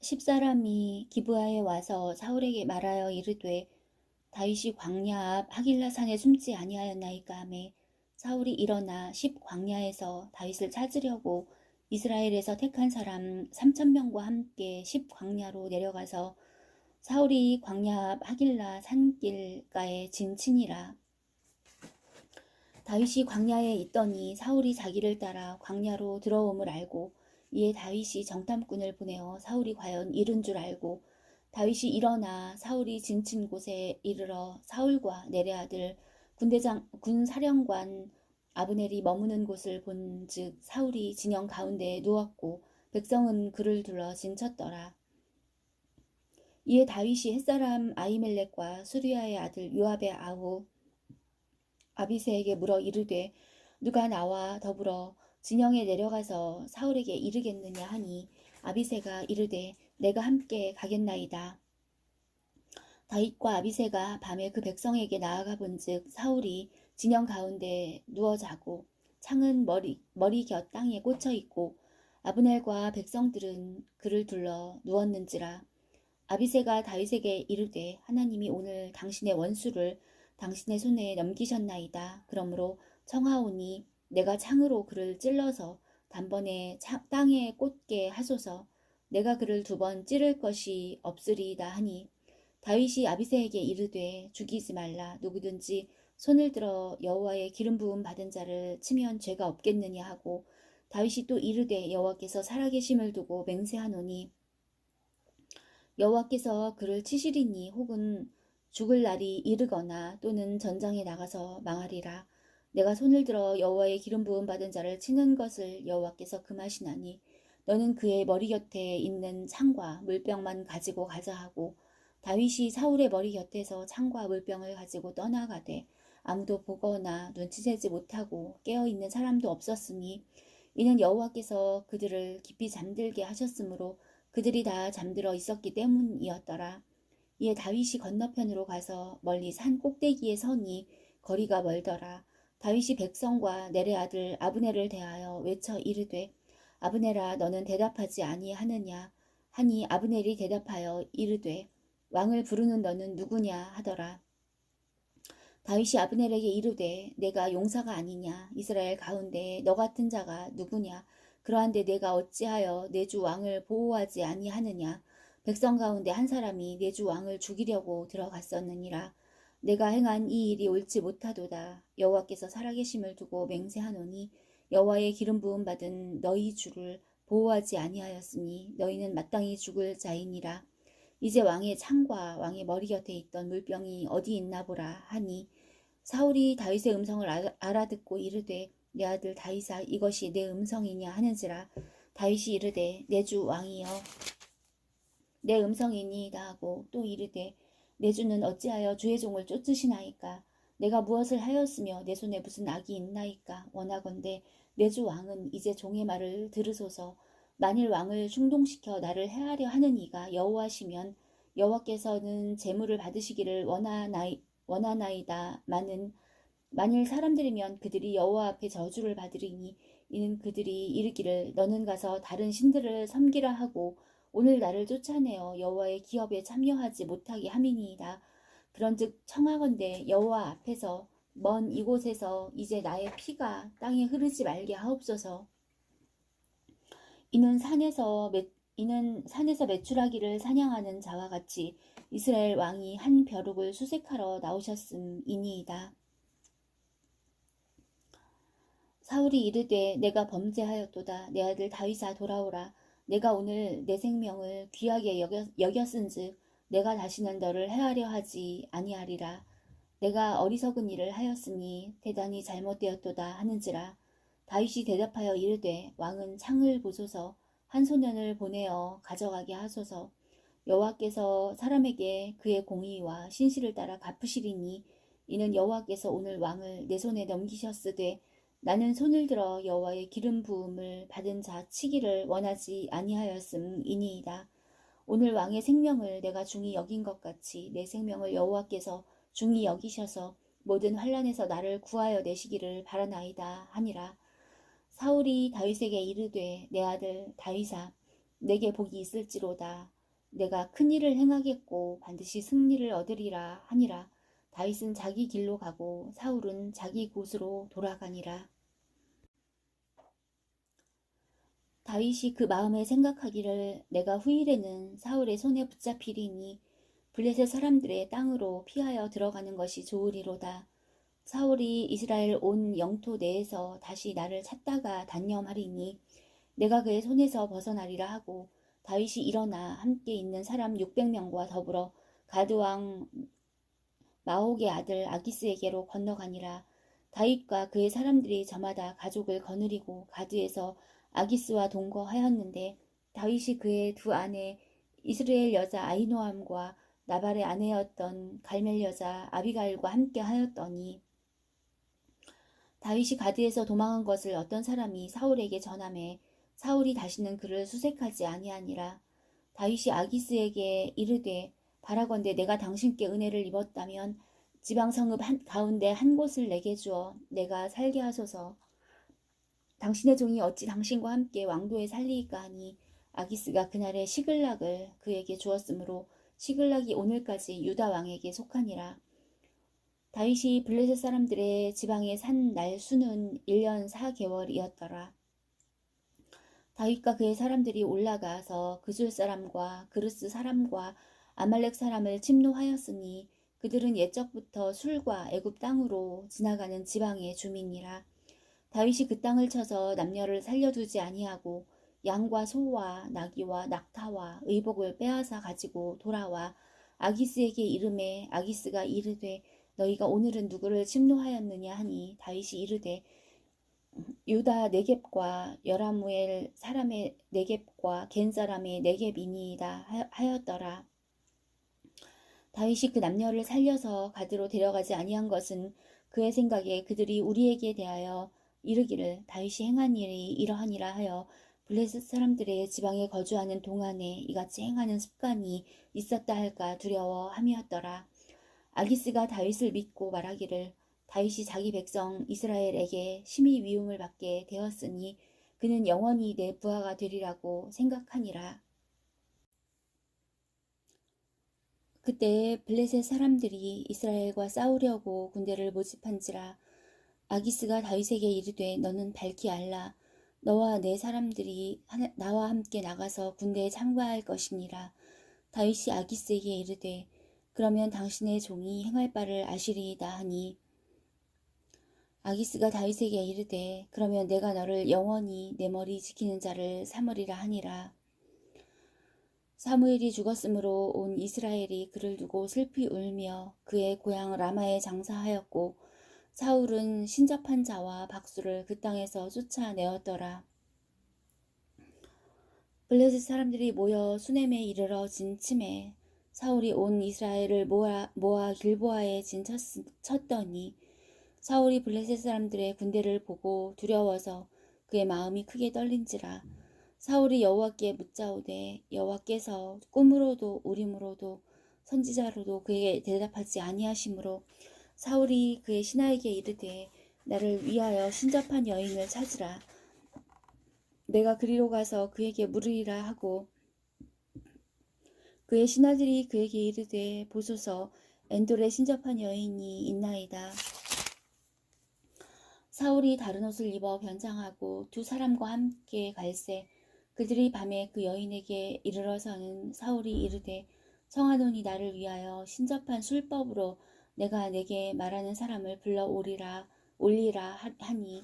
10사람이 기브아에 와서 사울에게 말하여 이르되 다윗이 광야 앞 하길라 산에 숨지 아니하였나이까 하매 사울이 일어나 10광야에서 다윗을 찾으려고 이스라엘에서 택한 사람 3,000명과 함께 10광야로 내려가서 사울이 광야 앞 하길라 산길가에 진친이라. 다윗이 광야에 있더니 사울이 자기를 따라 광야로 들어옴을 알고 이에 다윗이 정탐꾼을 보내어 사울이 과연 이른 줄 알고 다윗이 일어나 사울이 진친 곳에 이르러 사울과 내레 아들 군사령관 아브넬이 머무는 곳을 본즉 사울이 진영 가운데에 누웠고 백성은 그를 둘러 진쳤더라. 이에 다윗이 햇사람 아히멜렉과 수리아의 아들 요압의 아우 아비새에게 물어 이르되 누가 나와 더불어 진영에 내려가서 사울에게 이르겠느냐 하니 아비새가 이르되 내가 함께 가겠나이다. 다윗과 아비새가 밤에 그 백성에게 나아가 본즉 사울이 진영 가운데 누워 자고 창은 머리 곁 땅에 꽂혀 있고 아브넬과 백성들은 그를 둘러 누웠는지라. 아비새가 다윗에게 이르되 하나님이 오늘 당신의 원수를 당신의 손에 넘기셨나이다. 그러므로 청하오니 내가 창으로 그를 찔러서 단번에 땅에 꽂게 하소서. 내가 그를 2번 찌를 것이 없으리이다 하니 다윗이 아비새에게 이르되 죽이지 말라. 누구든지 손을 들어 여호와의 기름 부음 받은 자를 치면 죄가 없겠느냐 하고 다윗이 또 이르되 여호와께서 살아계심을 두고 맹세하노니 여호와께서 그를 치시리니 혹은 죽을 날이 이르거나 또는 전장에 나가서 망하리라. 내가 손을 들어 여호와의 기름 부음 받은 자를 치는 것을 여호와께서 금하시나니 너는 그의 머리 곁에 있는 창과 물병만 가지고 가자 하고 다윗이 사울의 머리 곁에서 창과 물병을 가지고 떠나가되 아무도 보거나 눈치채지 못하고 깨어있는 사람도 없었으니 이는 여호와께서 그들을 깊이 잠들게 하셨으므로 그들이 다 잠들어 있었기 때문이었더라. 이에 다윗이 건너편으로 가서 멀리 산 꼭대기에 서니 거리가 멀더라. 다윗이 백성과 넬의 아들 아브넬을 대하여 외쳐 이르되 아브넬아 너는 대답하지 아니하느냐 하니 아브넬이 대답하여 이르되 왕을 부르는 너는 누구냐 하더라. 다윗이 아브넬에게 이르되 내가 용사가 아니냐 이스라엘 가운데 너 같은 자가 누구냐 그러한데 내가 어찌하여 내 주 왕을 보호하지 아니하느냐 백성 가운데 한 사람이 내 주 왕을 죽이려고 들어갔었느니라. 내가 행한 이 일이 옳지 못하도다. 여호와께서 살아계심을 두고 맹세하노니 여호와의 기름 부음 받은 너희 주를 보호하지 아니하였으니 너희는 마땅히 죽을 자이니라. 이제 왕의 창과 왕의 머리 곁에 있던 물병이 어디 있나 보라 하니 사울이 다윗의 음성을 알아듣고 이르되 내 아들 다윗아 이것이 내 음성이냐 하는지라. 다윗이 이르되 내 주 왕이여 내 음성이니이다 하고 또 이르되 내 주는 어찌하여 주의 종을 쫓으시나이까 내가 무엇을 하였으며 내 손에 무슨 악이 있나이까 원하건대 내 주 왕은 이제 종의 말을 들으소서. 만일 왕을 충동시켜 나를 해하려 하는 이가 여호와시면 여호와께서는 제물을 받으시기를 원하나이다. 만일 사람들이면 그들이 여호와 앞에 저주를 받으리니 이는 그들이 이르기를 너는 가서 다른 신들을 섬기라 하고 오늘 나를 쫓아내어 여호와의 기업에 참여하지 못하게 함이니이다. 그런즉 청하건대 여호와 앞에서 먼 이곳에서 이제 나의 피가 땅에 흐르지 말게 하옵소서. 이는 산에서 메추라기를 사냥하는 자와 같이 이스라엘 왕이 한 벼룩을 수색하러 나오셨음이니이다. 사울이 이르되 내가 범죄하였도다. 내 아들 다윗아 돌아오라. 내가 오늘 내 생명을 귀하게 여겼은즉 내가 다시는 너를 해하려 하지 아니하리라. 내가 어리석은 일을 하였으니 대단히 잘못되었도다 하는지라. 다윗이 대답하여 이르되 왕은 창을 보소서. 한 소년을 보내어 가져가게 하소서. 여호와께서 사람에게 그의 공의와 신실을 따라 갚으시리니 이는 여호와께서 오늘 왕을 내 손에 넘기셨으되 나는 손을 들어 여호와의 기름 부음을 받은 자 치기를 원하지 아니하였음이니이다. 오늘 왕의 생명을 내가 중히 여긴 것 같이 내 생명을 여호와께서 중히 여기셔서 모든 환난에서 나를 구하여 내시기를 바라나이다 하니라. 사울이 다윗에게 이르되 내 아들 다윗아 내게 복이 있을지로다. 내가 큰 일을 행하겠고 반드시 승리를 얻으리라 하니라. 다윗은 자기 길로 가고 사울은 자기 곳으로 돌아가니라. 다윗이 그 마음에 생각하기를 내가 후일에는 사울의 손에 붙잡히리니 블레셋 사람들의 땅으로 피하여 들어가는 것이 좋으리로다. 사울이 이스라엘 온 영토 내에서 다시 나를 찾다가 단념하리니 내가 그의 손에서 벗어나리라 하고 다윗이 일어나 함께 있는 사람 600명과 더불어 가드왕 마옥의 아들 아기스에게로 건너가니라. 다윗과 그의 사람들이 저마다 가족을 거느리고 가드에서 아기스와 동거하였는데 다윗이 그의 두 아내 이스라엘 여자 아히노암과 나발의 아내였던 갈멜 여자 아비가일과 함께 하였더니 다윗이 가드에서 도망한 것을 어떤 사람이 사울에게 전하매 사울이 다시는 그를 수색하지 아니하니라. 다윗이 아기스에게 이르되 바라건대 내가 당신께 은혜를 입었다면 지방 성읍 가운데 한 곳을 내게 주어 내가 살게 하소서. 당신의 종이 어찌 당신과 함께 왕도에 살리이까 하니 아기스가 그날에 시글락을 그에게 주었으므로 시글락이 오늘까지 유다 왕에게 속하니라. 다윗이 블레셋 사람들의 지방에 산 날 수는 1년 4개월이었더라. 다윗과 그의 사람들이 올라가서 그술 사람과 그르스 사람과 아말렉 사람을 침노하였으니 그들은 옛적부터 술과 애굽 땅으로 지나가는 지방의 주민이라. 다윗이 그 땅을 쳐서 남녀를 살려두지 아니하고 양과 소와 나귀와 낙타와 의복을 빼앗아 가지고 돌아와 아기스에게 이르매 아기스가 이르되 너희가 오늘은 누구를 침노하였느냐 하니 다윗이 이르되 유다 네겝과 여라무엘 사람의 네겝과 겐 사람의 네겝이니이다 하였더라. 다윗이 그 남녀를 살려서 가드로 데려가지 아니한 것은 그의 생각에 그들이 우리에게 대하여 이르기를 다윗이 행한 일이 이러하니라 하여 블레셋 사람들의 지방에 거주하는 동안에 이같이 행하는 습관이 있었다 할까 두려워함이었더라. 아기스가 다윗을 믿고 말하기를 다윗이 자기 백성 이스라엘에게 심히 위움을 받게 되었으니 그는 영원히 내 부하가 되리라고 생각하니라. 그때 블레셋 사람들이 이스라엘과 싸우려고 군대를 모집한지라. 아기스가 다윗에게 이르되 너는 밝히 알라. 너와 내 사람들이 나와 함께 나가서 군대에 참가할 것이니라. 다윗이 아기스에게 이르되 그러면 당신의 종이 행할 바를 아시리이다 하니 아기스가 다윗에게 이르되 그러면 내가 너를 영원히 내 머리 지키는 자를 삼으리라 하니라. 사무엘이 죽었으므로 온 이스라엘이 그를 두고 슬피 울며 그의 고향 라마에 장사하였고 사울은 신접한 자와 박수를 그 땅에서 쫓아내었더라. 블레셋 사람들이 모여 수넴에 이르러 진침해 사울이 온 이스라엘을 모아 길보아에 쳤더니 사울이 블레셋 사람들의 군대를 보고 두려워서 그의 마음이 크게 떨린지라. 사울이 여호와께 묻자오되 여호와께서 꿈으로도 우림으로도 선지자로도 그에게 대답하지 아니하시므로 사울이 그의 신하에게 이르되 나를 위하여 신접한 여인을 찾으라. 내가 그리로 가서 그에게 물으리라 하고 그의 신하들이 그에게 이르되 보소서 엔돌에 신접한 여인이 있나이다. 사울이 다른 옷을 입어 변장하고 두 사람과 함께 갈새 그들이 밤에 그 여인에게 이르러서는 사울이 이르되 청하노니 나를 위하여 신접한 술법으로 내가 내게 말하는 사람을 불러 올리라 하니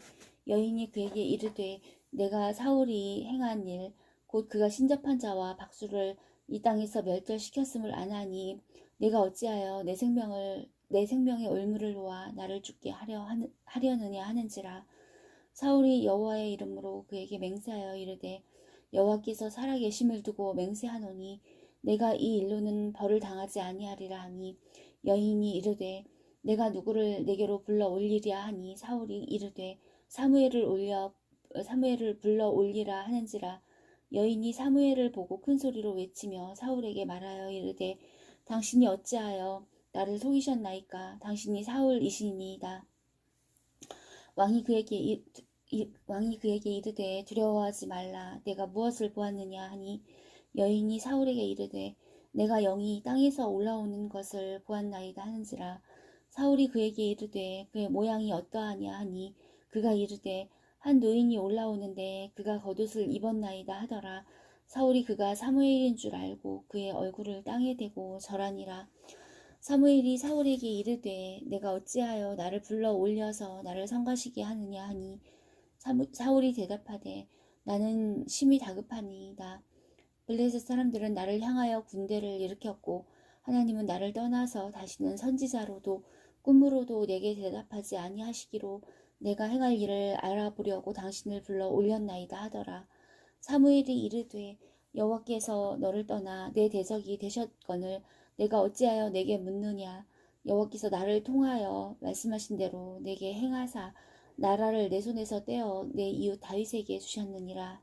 여인이 그에게 이르되 내가 사울이 행한 일 곧 그가 신접한 자와 박수를 이 땅에서 멸절시켰음을 아나니 내가 어찌하여 내 생명의 올무를 놓아 나를 죽게 하려느냐 하는지라. 사울이 여호와의 이름으로 그에게 맹세하여 이르되 여호와께서 살아계심을 두고 맹세하노니 내가 이 일로는 벌을 당하지 아니하리라 하니 여인이 이르되 내가 누구를 내게로 불러 올리랴 하니 사울이 이르되 사무엘을 불러 올리라 하는지라. 여인이 사무엘을 보고 큰 소리로 외치며 사울에게 말하여 이르되 당신이 어찌하여 나를 속이셨나이까. 당신이 사울이시니이다. 왕이 그에게 이르되 두려워하지 말라. 내가 무엇을 보았느냐 하니 여인이 사울에게 이르되 내가 영이 땅에서 올라오는 것을 보았나이다 하는지라. 사울이 그에게 이르되 그의 모양이 어떠하냐 하니 그가 이르되 한 노인이 올라오는데 그가 겉옷을 입었나이다 하더라. 사울이 그가 사무엘인 줄 알고 그의 얼굴을 땅에 대고 절하니라. 사무엘이 사울에게 이르되 내가 어찌하여 나를 불러 올려서 나를 성가시게 하느냐 하니 사울이 대답하되 나는 심히 다급하니이다. 블레셋 사람들은 나를 향하여 군대를 일으켰고 하나님은 나를 떠나서 다시는 선지자로도 꿈으로도 내게 대답하지 아니하시기로 내가 행할 일을 알아보려고 당신을 불러 올렸나이다 하더라. 사무엘이 이르되 여호와께서 너를 떠나 내 대적이 되셨거늘 내가 어찌하여 내게 묻느냐. 여호와께서 나를 통하여 말씀하신 대로 내게 행하사 나라를 내 손에서 떼어 내 이웃 다윗에게 주셨느니라.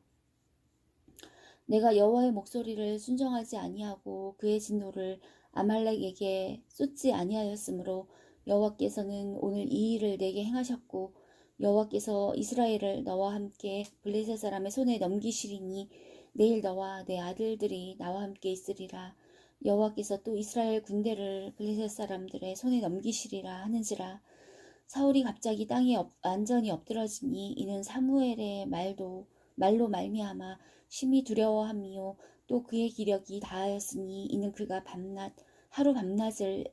내가 여호와의 목소리를 순종하지 아니하고 그의 진노를 아말렉에게 쏟지 아니하였으므로 여호와께서는 오늘 이 일을 내게 행하셨고 여호와께서 이스라엘을 너와 함께 블레셋 사람의 손에 넘기시리니 내일 너와 내 아들들이 나와 함께 있으리라. 여호와께서 또 이스라엘 군대를 블레셋 사람들의 손에 넘기시리라 하는지라. 사울이 갑자기 땅에 완전히 엎드러지니 이는 사무엘의 말로 말미암아 심히 두려워함이요 또 그의 기력이 다하였으니 이는 그가 하루 밤낮을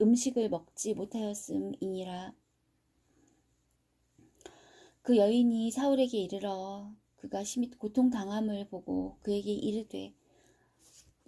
음식을 먹지 못하였음이니라. 그 여인이 사울에게 이르러 그가 심히 고통당함을 보고 그에게 이르되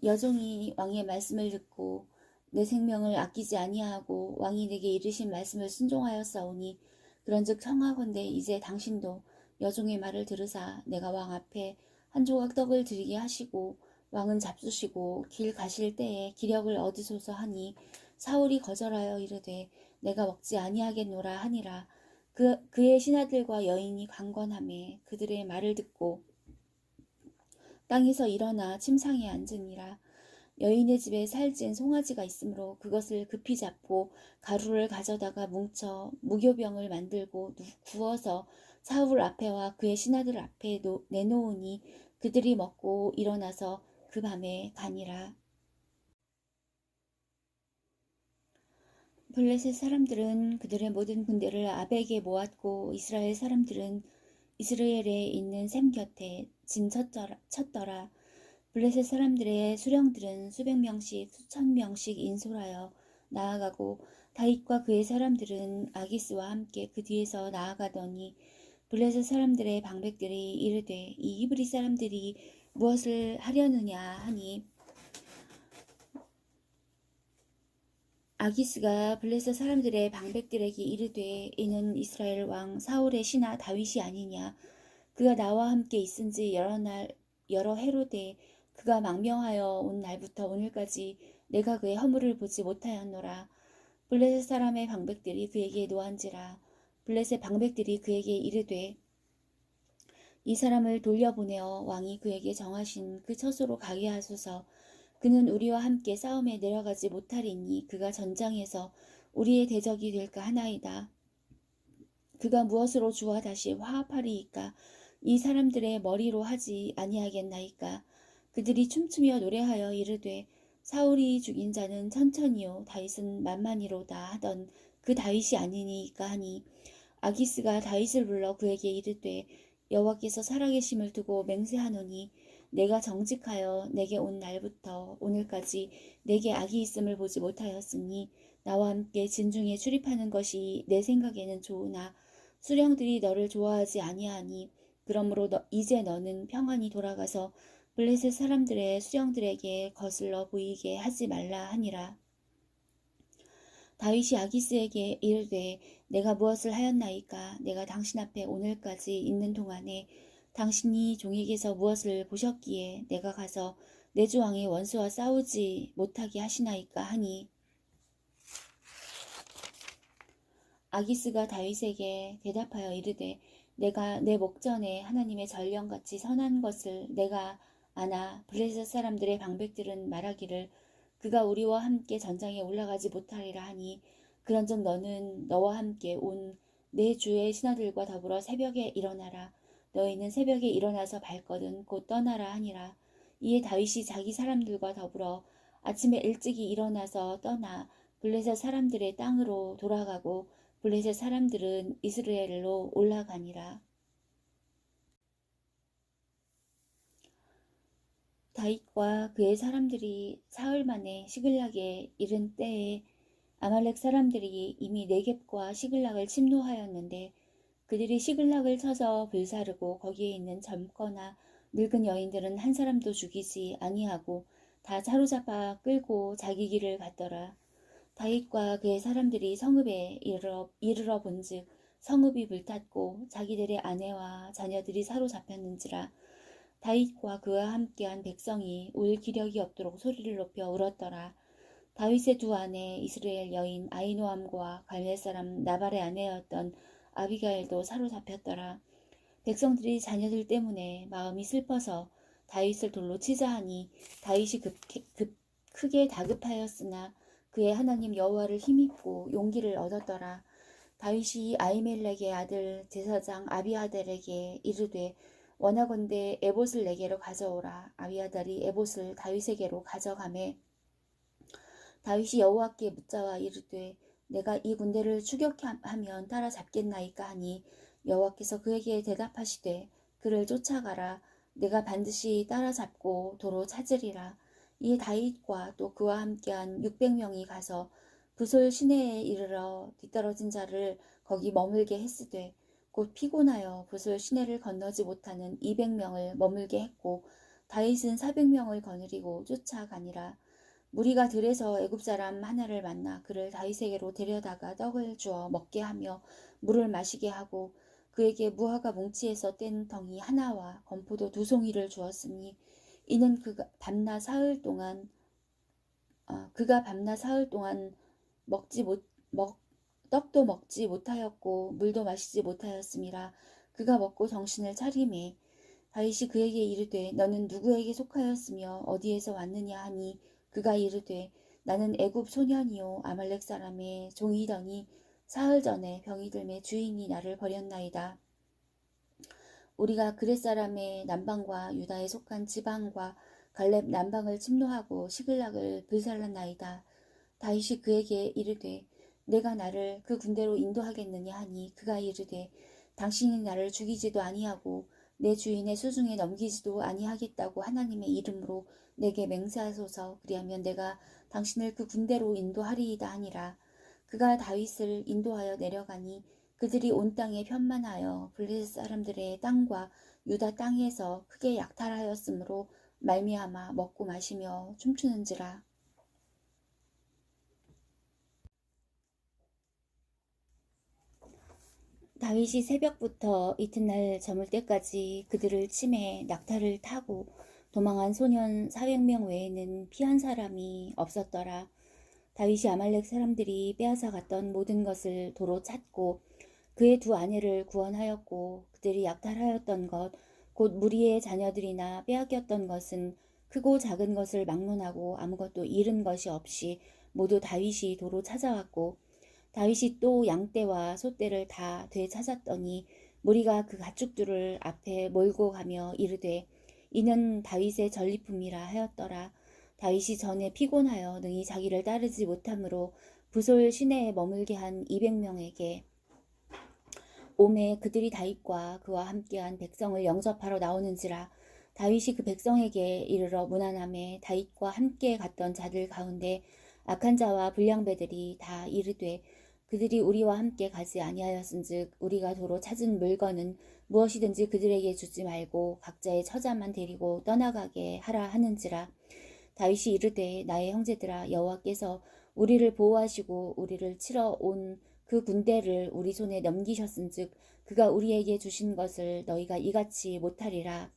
여종이 왕의 말씀을 듣고 내 생명을 아끼지 아니하고 왕이 내게 이르신 말씀을 순종하였사오니 그런즉 청하건대 이제 당신도 여종의 말을 들으사 내가 왕 앞에 한 조각 떡을 드리게 하시고 왕은 잡수시고 길 가실 때에 기력을 얻으소서 하니 사울이 거절하여 이르되 내가 먹지 아니하겠노라 하니라. 그의 신하들과 여인이 강권하매 그들의 말을 듣고 땅에서 일어나 침상에 앉으니라. 여인의 집에 살찐 송아지가 있으므로 그것을 급히 잡고 가루를 가져다가 뭉쳐 무교병을 만들고 구워서 사울 앞에와 그의 신하들 앞에 내놓으니 그들이 먹고 일어나서 그 밤에 가니라. 블레셋 사람들은 그들의 모든 군대를 아벡에 모았고 이스라엘 사람들은 이스라엘에 있는 샘 곁에 쳤더라. 블레셋 사람들의 수령들은 수백 명씩 수천 명씩 인솔하여 나아가고 다윗과 그의 사람들은 아기스와 함께 그 뒤에서 나아가더니 블레셋 사람들의 방백들이 이르되 이 히브리 사람들이 무엇을 하려느냐 하니 아기스가 블레셋 사람들의 방백들에게 이르되 이는 이스라엘 왕 사울의 신하 다윗이 아니냐. 그가 나와 함께 있은지 여러 해로되 그가 망명하여 온 날부터 오늘까지 내가 그의 허물을 보지 못하였노라. 블레셋 사람의 방백들이 그에게 노한지라. 블레셋 방백들이 그에게 이르되 이 사람을 돌려보내어 왕이 그에게 정하신 그 처소로 가게 하소서. 그는 우리와 함께 싸움에 내려가지 못하리니 그가 전장에서 우리의 대적이 될까 하나이다. 그가 무엇으로 주와 다시 화합하리이까? 이 사람들의 머리로 하지 아니하겠나이까? 그들이 춤추며 노래하여 이르되 사울이 죽인 자는 천천히요 다윗은 만만히로다 하던 그 다윗이 아니니까 하니 아기스가 다윗을 불러 그에게 이르되 여호와께서 살아계심을 두고 맹세하노니 내가 정직하여 내게 온 날부터 오늘까지 내게 악이 있음을 보지 못하였으니 나와 함께 진중에 출입하는 것이 내 생각에는 좋으나 수령들이 너를 좋아하지 아니하니 그러므로 이제 너는 평안히 돌아가서 블레셋 사람들의 수령들에게 거슬러 보이게 하지 말라 하니라. 다윗이 아기스에게 이르되 내가 무엇을 하였나이까? 내가 당신 앞에 오늘까지 있는 동안에 당신이 종에게서 무엇을 보셨기에 내가 가서 내 주 왕의 원수와 싸우지 못하게 하시나이까 하니 아기스가 다윗에게 대답하여 이르되 내가 내 목전에 하나님의 전령같이 선한 것을 내가 아나 블레셋 사람들의 방백들은 말하기를 그가 우리와 함께 전장에 올라가지 못하리라 하니 그런즉 너는 너와 함께 온 내 주의 신하들과 더불어 새벽에 일어나라. 너희는 새벽에 일어나서 발거든 곧 떠나라 하니라. 이에 다윗이 자기 사람들과 더불어 아침에 일찍이 일어나서 떠나 블레셋 사람들의 땅으로 돌아가고 블레셋 사람들은 이스라엘로 올라가니라. 다윗과 그의 사람들이 사흘 만에 시글락에 이른 때에 아말렉 사람들이 이미 네겝과 시글락을 침노하였는데 그들이 시글락을 쳐서 불사르고 거기에 있는 젊거나 늙은 여인들은 한 사람도 죽이지 아니하고 다 사로잡아 끌고 자기 길을 갔더라. 다윗과 그의 사람들이 성읍에 이르러 본즉 성읍이 불탔고 자기들의 아내와 자녀들이 사로잡혔는지라. 다윗과 그와 함께한 백성이 울 기력이 없도록 소리를 높여 울었더라. 다윗의 두 아내 이스라엘 여인 아히노암과 갈멜 사람 나발의 아내였던 아비가일도 사로잡혔더라. 백성들이 자녀들 때문에 마음이 슬퍼서 다윗을 돌로 치자 하니 다윗이 크게 다급하였으나 그의 하나님 여호와를 힘입고 용기를 얻었더라. 다윗이 아히멜렉의 아들 제사장 아비아달에게 이르되 원하건대 에봇을 내게로 가져오라. 아비아달이 에봇을 다윗에게로 가져가매 다윗이 여호와께 묻자와 이르되 내가 이 군대를 추격하면 따라잡겠나이까 하니 여호와께서 그에게 대답하시되 그를 쫓아가라. 내가 반드시 따라잡고 도로 찾으리라. 이에 다윗과 또 그와 함께한 600명이 가서 부솔 시내에 이르러 뒤떨어진 자를 거기 머물게 했으되 곧 피곤하여 부솔 시내를 건너지 못하는 200명을 머물게 했고 다윗은 400명을 거느리고 쫓아가니라. 무리가 들에서 애굽 사람 하나를 만나 그를 다윗에게로 데려다가 떡을 주어 먹게 하며 물을 마시게 하고 그에게 무화과 뭉치에서 뗀 덩이 하나와 건포도 2송이를 주었으니 이는 그가 밤낮 사흘 동안 떡도 먹지 못하였고 물도 마시지 못하였음이라. 그가 먹고 정신을 차리매 다윗이 그에게 이르되 너는 누구에게 속하였으며 어디에서 왔느냐 하니 그가 이르되 나는 애굽 소년이요 아말렉 사람의 종이더니 사흘 전에 병이 들매 주인이 나를 버렸나이다. 우리가 그렛 사람의 남방과 유다에 속한 지방과 갈렙 남방을 침노하고 시글락을 불살랐나이다. 다윗이 그에게 이르되 내가 나를 그 군대로 인도하겠느냐 하니 그가 이르되 당신이 나를 죽이지도 아니하고 내 주인의 수중에 넘기지도 아니하겠다고 하나님의 이름으로 내게 맹세하소서. 그리하면 내가 당신을 그 군대로 인도하리이다 하니라. 그가 다윗을 인도하여 내려가니 그들이 온 땅에 편만하여 블레셋 사람들의 땅과 유다 땅에서 크게 약탈하였으므로 말미암아 먹고 마시며 춤추는지라. 다윗이 새벽부터 이튿날 저물 때까지 그들을 치매 낙타를 타고 도망한 소년 400명 외에는 피한 사람이 없었더라. 다윗이 아말렉 사람들이 빼앗아 갔던 모든 것을 도로 찾고 그의 두 아내를 구원하였고 그들이 약탈하였던 것 곧 무리의 자녀들이나 빼앗겼던 것은 크고 작은 것을 막론하고 아무것도 잃은 것이 없이 모두 다윗이 도로 찾아왔고 다윗이 또 양떼와 소떼를 다 되찾았더니 무리가 그 가축들을 앞에 몰고 가며 이르되 이는 다윗의 전리품이라 하였더라. 다윗이 전에 피곤하여 능히 자기를 따르지 못하므로 부솔 시내에 머물게 한 200명에게 오매 그들이 다윗과 그와 함께한 백성을 영접하러 나오는지라. 다윗이 그 백성에게 이르러 문안함에 다윗과 함께 갔던 자들 가운데 악한 자와 불량배들이 다 이르되 그들이 우리와 함께 가지 아니하였은즉 우리가 도로 찾은 물건은 무엇이든지 그들에게 주지 말고 각자의 처자만 데리고 떠나가게 하라 하는지라. 다윗이 이르되 나의 형제들아 여호와께서 우리를 보호하시고 우리를 치러 온 그 군대를 우리 손에 넘기셨은즉 그가 우리에게 주신 것을 너희가 이같이 못하리라.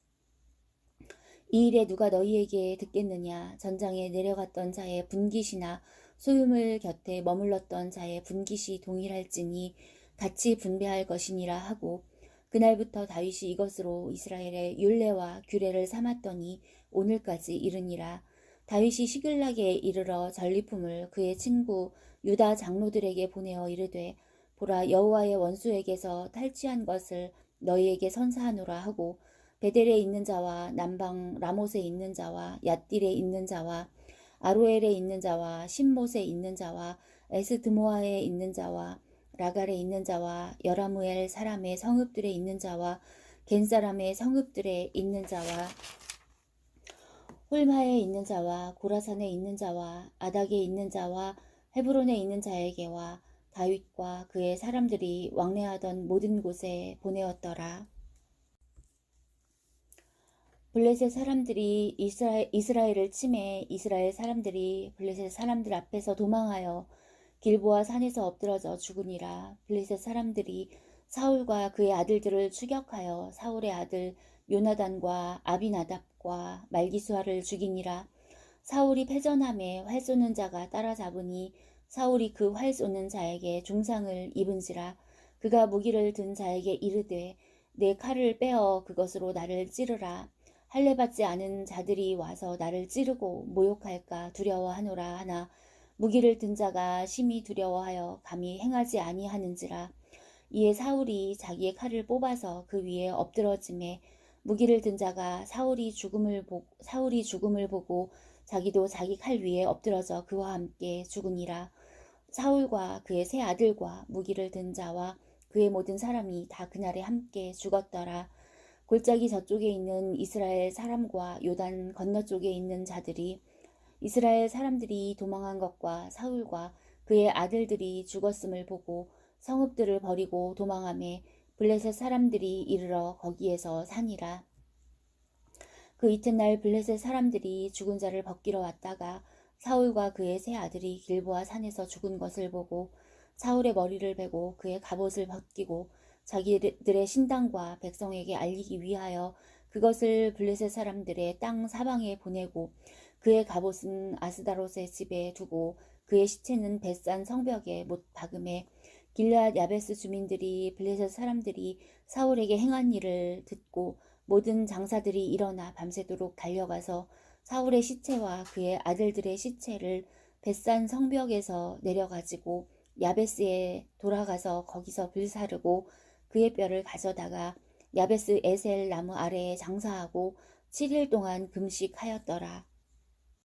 이 일에 누가 너희에게 듣겠느냐. 전장에 내려갔던 자의 분깃이나 소유물 곁에 머물렀던 자의 분깃이 동일할지니 같이 분배할 것이니라 하고 그날부터 다윗이 이것으로 이스라엘의 율례와 규례를 삼았더니 오늘까지 이르니라. 다윗이 시글락에 이르러 전리품을 그의 친구 유다 장로들에게 보내어 이르되 보라 여호와의 원수에게서 탈취한 것을 너희에게 선사하노라 하고 베델에 있는 자와 남방 라못에 있는 자와 얏딜에 있는 자와 아로엘에 있는 자와 신못에 있는 자와 에스드모아에 있는 자와 라갈에 있는 자와 여라무엘 사람의 성읍들에 있는 자와 겐 사람의 성읍들에 있는 자와 홀마에 있는 자와 고라산에 있는 자와 아닥에 있는 자와 헤브론에 있는 자에게와 다윗과 그의 사람들이 왕래하던 모든 곳에 보내었더라. 블레셋 사람들이 이스라엘을 침해 이스라엘 사람들이 블레셋 사람들 앞에서 도망하여 길보아 산에서 엎드러져 죽으니라. 블레셋 사람들이 사울과 그의 아들들을 추격하여 사울의 아들 요나단과 아비나답과 말기수아를 죽이니라. 사울이 패전함에 활 쏘는 자가 따라잡으니 사울이 그 활 쏘는 자에게 중상을 입은지라. 그가 무기를 든 자에게 이르되 내 칼을 빼어 그것으로 나를 찌르라. 할례 받지 않은 자들이 와서 나를 찌르고 모욕할까 두려워하노라 하나 무기를 든 자가 심히 두려워하여 감히 행하지 아니하는지라. 이에 사울이 자기의 칼을 뽑아서 그 위에 엎드러짐에 무기를 든 자가 사울이 죽음을 보고 자기도 자기 칼 위에 엎드러져 그와 함께 죽으니라. 사울과 그의 세 아들과 무기를 든 자와 그의 모든 사람이 다 그날에 함께 죽었더라. 골짜기 저쪽에 있는 이스라엘 사람과 요단 건너쪽에 있는 자들이 이스라엘 사람들이 도망한 것과 사울과 그의 아들들이 죽었음을 보고 성읍들을 버리고 도망하매 블레셋 사람들이 이르러 거기에서 사니라. 그 이튿날 블레셋 사람들이 죽은 자를 벗기러 왔다가 사울과 그의 세 아들이 길보아 산에서 죽은 것을 보고 사울의 머리를 베고 그의 갑옷을 벗기고 자기들의 신당과 백성에게 알리기 위하여 그것을 블레셋 사람들의 땅 사방에 보내고 그의 갑옷은 아스다롯의 집에 두고 그의 시체는 벳산 성벽에 못 박음에 길앗 야베스 주민들이 블레셋 사람들이 사울에게 행한 일을 듣고 모든 장사들이 일어나 밤새도록 달려가서 사울의 시체와 그의 아들들의 시체를 벳산 성벽에서 내려가지고 야베스에 돌아가서 거기서 불사르고 그의 뼈를 가져다가 야베스 에셀 나무 아래에 장사하고 7일 동안 금식하였더라.